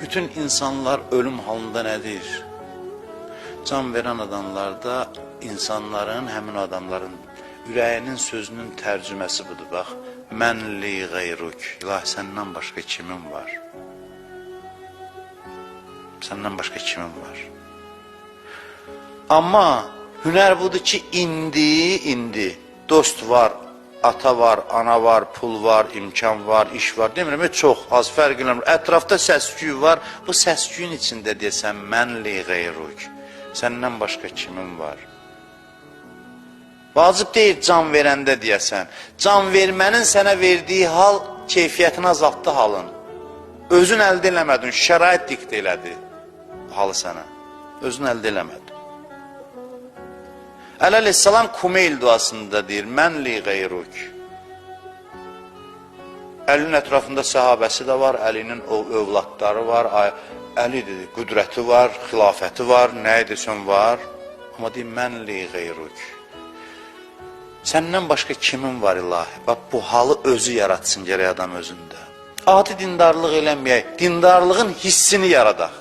Bütün insanlar ölüm halında nədir? Can verən adamlarda insanların, həmin adamların ürəyinin sözünün tərcüməsi budur. Bax, mən li qeyruk. İlahi, səndən başqa kimin var? Səndən başqa kimin var? Amma hünər budur ki, indi dost var, ata var, ana var, pul var, imkan var, iş var. Demirəm, çox az fərq eləmir. Ətrafda səs-küy var. Bu səs-küyün içində deyəsən, mən li qeyruk. Səndən başqa kimin var? Vacib deyil can verəndə deyəsən. Can vermənin sənə verdiyi hal keyfiyyətini azaltdı halın. Özün əldə eləmədin, şərait diktə elədi halı sənə. Özün əldə eləmədin. Əli əleyhissalam Kumeyl duasında deyir, mən li qeyruk. Əlinin ətrafında səhabəsi də var, Əlinin övladları var, Əlidir, qüdrəti var, xilafəti var, nə edirsən var. Amma deyir, mən li qeyruk. Səndən başqa kimin var ilahi? Bax, bu halı özü yaratsın gərək adam özündə. Adi dindarlıq eləməyək, dindarlığın hissini yaradaq.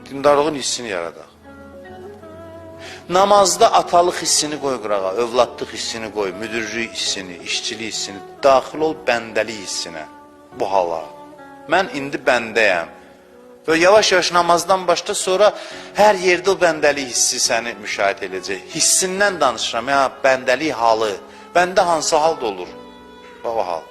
Dindarlığın hissini yaradaq. Namazda atalıq hissini qoy qırağa, övladlıq hissini qoy, müdürlük hissini, işçilik hissini, daxil ol bəndəlik hissinə, bu hala. Mən indi bəndəyəm. Və yavaş-yavaş namazdan başla, sonra hər yerdə o bəndəlik hissi səni müşahidə edəcək. Hissindən danışıram, ya bəndəlik halı. Bəndə hansı halda olur? Bax o hal.